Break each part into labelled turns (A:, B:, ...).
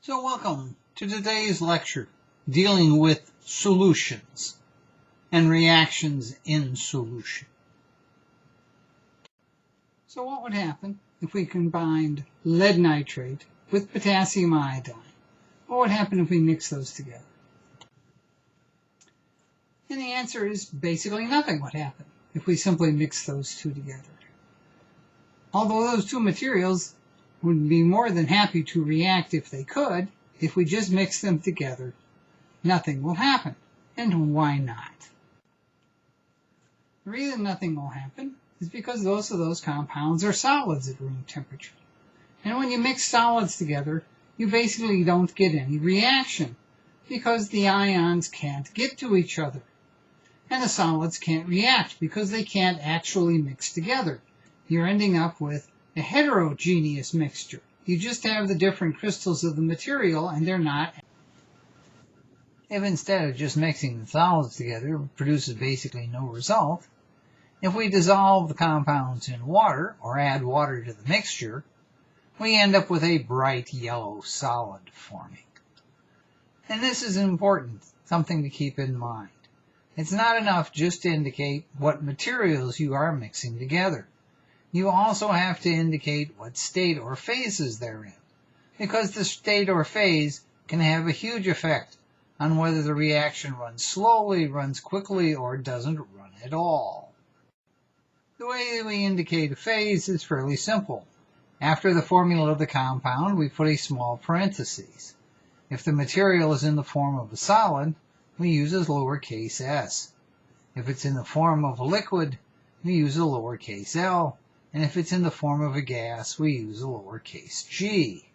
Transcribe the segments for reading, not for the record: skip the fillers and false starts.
A: So welcome to today's lecture dealing with solutions and reactions in solution. So what would happen if we combined lead nitrate with potassium iodide? What would happen if we mix those together? And the answer is basically nothing would happen if we simply mix those two together. Although those two materials would be more than happy to react if they could, if we just mix them together, nothing will happen. And why not? The reason nothing will happen is because most of those compounds are solids at room temperature. And when you mix solids together, you basically don't get any reaction because the ions can't get to each other. And the solids can't react because they can't actually mix together. You're ending up with a heterogeneous mixture. You just have the different crystals of the material and they're not. If instead of just mixing the solids together it produces basically no result, if we dissolve the compounds in water or add water to the mixture, we end up with a bright yellow solid forming. And this is important, something to keep in mind. It's not enough just to indicate what materials you are mixing together. You also have to indicate what state or phases they're in, because the state or phase can have a huge effect on whether the reaction runs slowly, runs quickly, or doesn't run at all. The way that we indicate a phase is fairly simple. After the formula of the compound, we put a small parenthesis. If the material is in the form of a solid, we use a lowercase s. If it's in the form of a liquid, we use a lowercase l. And if it's in the form of a gas, we use a lowercase g.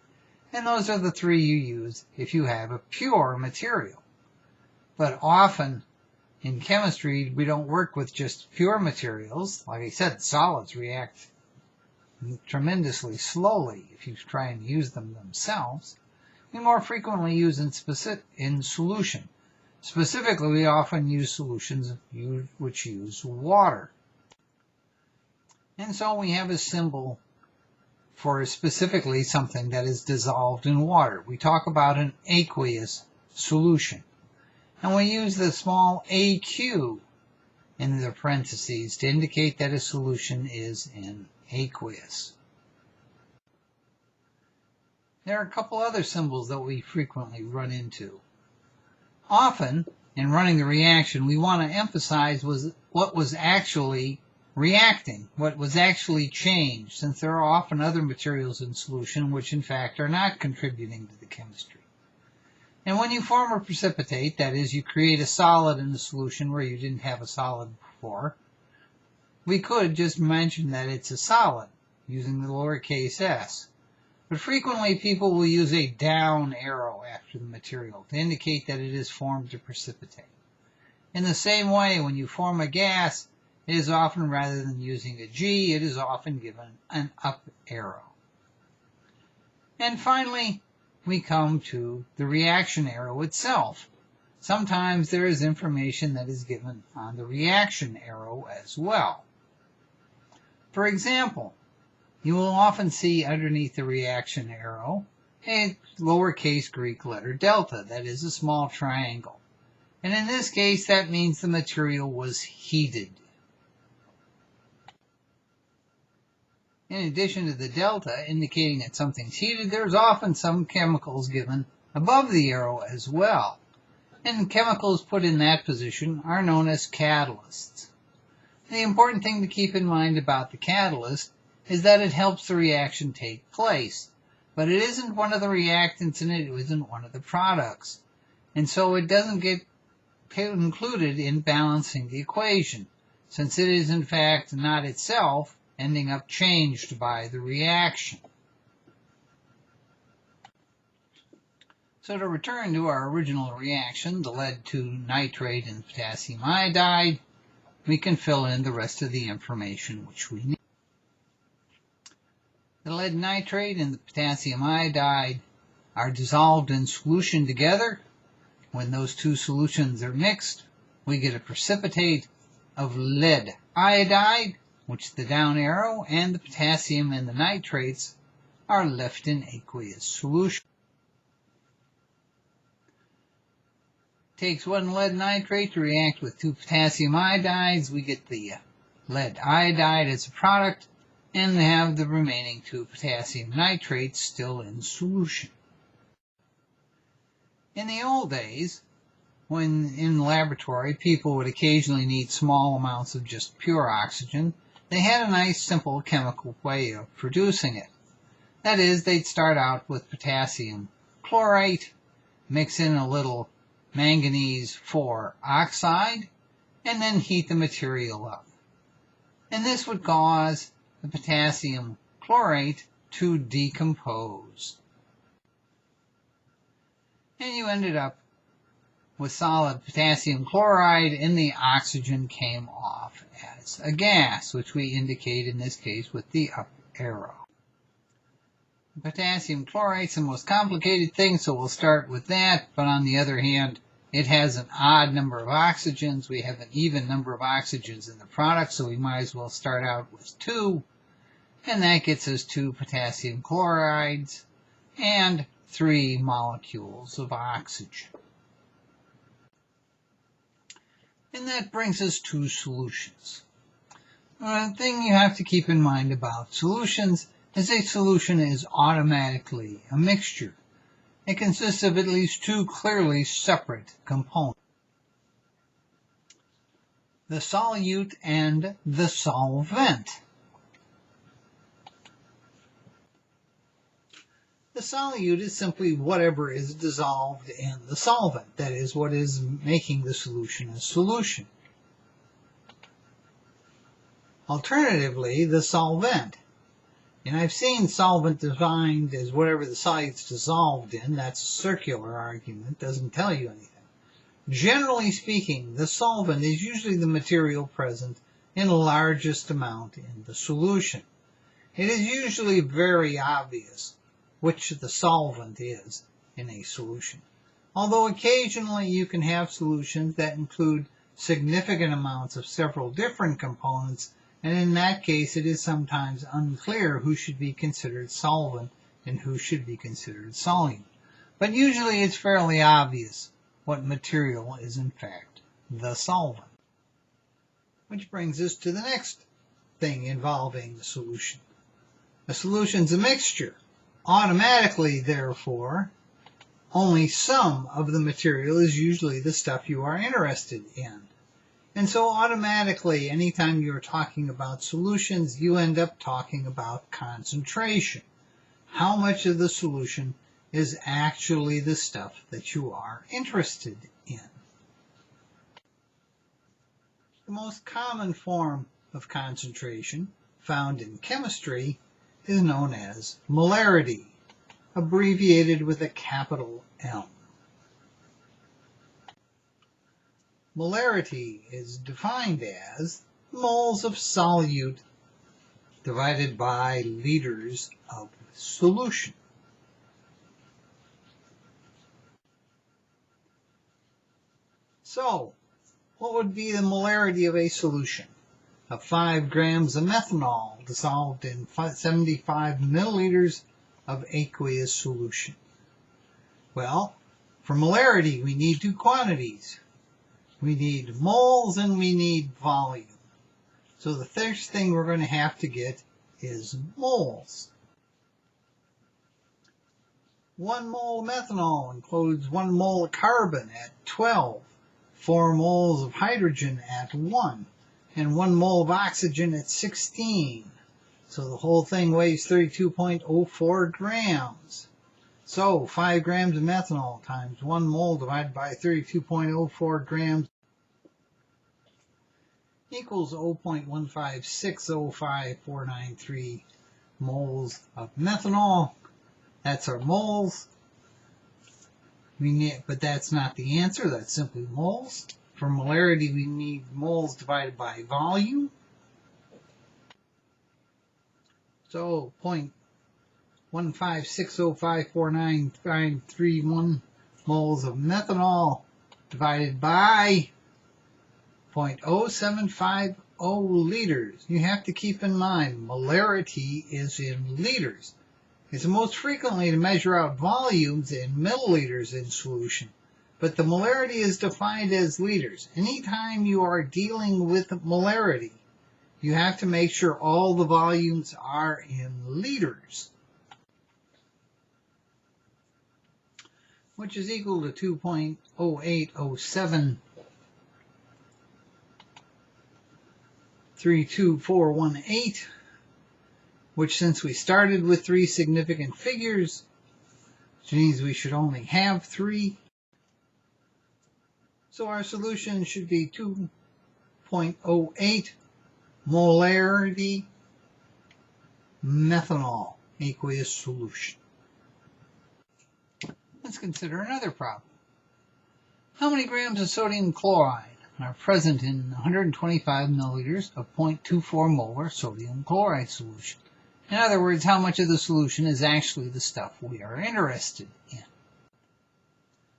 A: And those are the three you use if you have a pure material. But often in chemistry, we don't work with just pure materials. Like I said, solids react tremendously slowly if you try and use them themselves. We more frequently use in solution. Specifically, we often use solutions which use water. And so we have a symbol for specifically something that is dissolved in water. We talk about an aqueous solution. And we use the small AQ in the parentheses to indicate that a solution is aqueous. There are a couple other symbols that we frequently run into. Often, in running the reaction, we want to emphasize what was actually reacting, what was actually changed, since there are often other materials in solution which in fact are not contributing to the chemistry. And when you form a precipitate, that is, you create a solid in the solution where you didn't have a solid before, we could just mention that it's a solid using the lowercase s. But frequently people will use a down arrow after the material to indicate that it is formed a precipitate. In the same way, when you form a gas, it is often, rather than using a G, it is often given an up arrow. And finally, we come to the reaction arrow itself. Sometimes there is information that is given on the reaction arrow as well. For example, you will often see underneath the reaction arrow a lowercase Greek letter delta, that is a small triangle. And in this case, that means the material was heated. In addition to the delta indicating that something's heated, there's often some chemicals given above the arrow as well. And chemicals put in that position are known as catalysts. The important thing to keep in mind about the catalyst is that it helps the reaction take place. But it isn't one of the reactants and it isn't one of the products. And so it doesn't get included in balancing the equation, since it is in fact not itself ending up changed by the reaction. So to return to our original reaction, the lead to nitrate and potassium iodide, we can fill in the rest of the information which we need. The lead nitrate and the potassium iodide are dissolved in solution together. When those two solutions are mixed, we get a precipitate of lead iodide, which the down arrow and the potassium and the nitrates are left in aqueous solution. Takes one lead nitrate to react with two potassium iodides. We get the lead iodide as a product, and have the remaining two potassium nitrates still in solution. In the old days, when in the laboratory people would occasionally need small amounts of just pure oxygen, they had a nice simple chemical way of producing it. That is, they'd start out with potassium chlorate, mix in a little manganese 4 oxide, and then heat the material up. And this would cause the potassium chlorate to decompose. And you ended up with solid potassium chloride, and the oxygen came off as a gas, which we indicate in this case with the up arrow. Potassium chlorate's the most complicated thing, so we'll start with that, but on the other hand, it has an odd number of oxygens. We have an even number of oxygens in the product, so we might as well start out with 2, and that gets us 2 potassium chlorides and 3 molecules of oxygen. And that brings us to solutions. One thing you have to keep in mind about solutions is a solution is automatically a mixture. It consists of at least 2 clearly separate components: the solute and the solvent. The solute is simply whatever is dissolved in the solvent, that is, what is making the solution a solution. Alternatively, the solvent. And I've seen solvent defined as whatever the solute's dissolved in. That's a circular argument, doesn't tell you anything. Generally speaking, the solvent is usually the material present in the largest amount in the solution. It is usually very obvious which the solvent is in a solution, although occasionally you can have solutions that include significant amounts of several different components, and in that case it is sometimes unclear who should be considered solvent and who should be considered solute. But usually it's fairly obvious what material is in fact the solvent. Which brings us to the next thing involving the solution. A solution's a mixture. Automatically, therefore, only some of the material is usually the stuff you are interested in. And so automatically, anytime you're talking about solutions, you end up talking about concentration. How much of the solution is actually the stuff that you are interested in? The most common form of concentration found in chemistry is known as molarity, abbreviated with a capital M. Molarity is defined as moles of solute divided by liters of solution. So, what would be the molarity of a solution? Of 5 grams of methanol dissolved in 75 milliliters of aqueous solution. Well, for molarity we need 2 quantities. We need moles and we need volume. So the first thing we're going to have to get is moles. 1 mole of methanol includes 1 mole of carbon at 12, 4 moles of hydrogen at 1, and 1 mole of oxygen at 16. So the whole thing weighs 32.04 grams. So 5 grams of methanol times 1 mole divided by 32.04 grams equals 0.15605,493 moles of methanol. That's our moles. But that's not the answer. That's simply moles. For molarity, we need moles divided by volume. So 0.15605,493 moles of methanol divided by 0.0750 liters. You have to keep in mind, molarity is in liters. It's most frequently to measure out volumes in milliliters in solution. but the molarity is defined as liters. Anytime you are dealing with molarity, you have to make sure all the volumes are in liters, which is equal to 2.0807 32418, which, since we started with 3 significant figures, which means we should only have 3. So our solution should be 2.08 molarity methanol aqueous solution. Let's consider another problem. How many grams of sodium chloride are present in 125 milliliters of 0.24 molar sodium chloride solution? In other words, how much of the solution is actually the stuff we are interested in?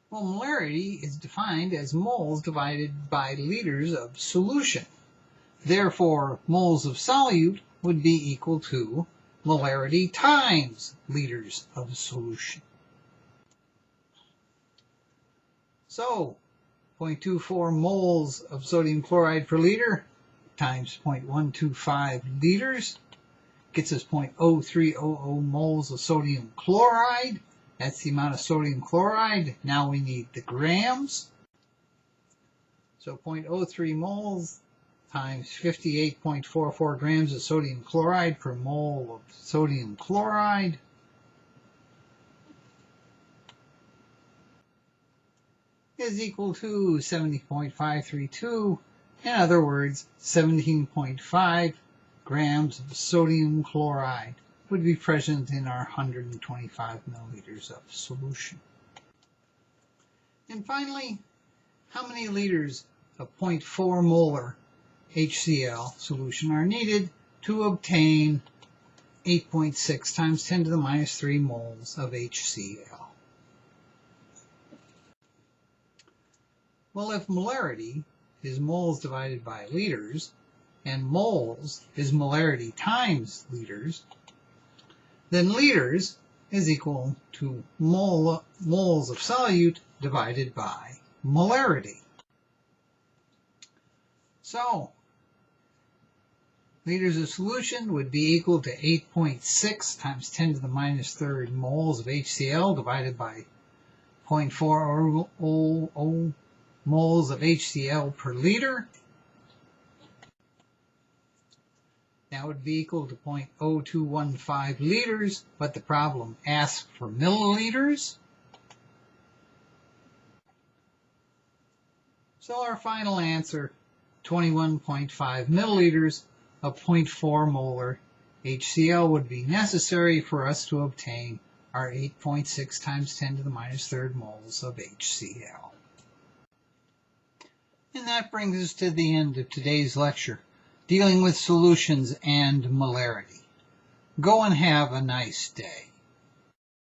A: Well, molarity is defined as moles divided by liters of solution. Therefore, moles of solute would be equal to molarity times liters of solution. So, 0.24 moles of sodium chloride per liter times 0.125 liters gets us 0.0300 moles of sodium chloride. That's the amount of sodium chloride. Now we need the grams. So 0.03 moles times 58.44 grams of sodium chloride per mole of sodium chloride is equal to 70.532. In other words, 17.5 grams of sodium chloride would be present in our 125 milliliters of solution. And finally, how many liters of 0.4 molar HCl solution are needed to obtain 8.6 times 10 to the minus 3 moles of HCl? Well, if molarity is moles divided by liters, and moles is molarity times liters, then liters is equal to moles of solute divided by molarity. So, liters of solution would be equal to 8.6 times 10 to the minus 3rd moles of HCl divided by 0.400 moles of HCl per liter. That would be equal to 0.0215 liters, but the problem asks for milliliters. So our final answer, 21.5 milliliters of 0.4 molar HCl would be necessary for us to obtain our 8.6 times 10 to the minus 3rd moles of HCl. And that brings us to the end of today's lecture, dealing with solutions and molarity. Go and have a nice day.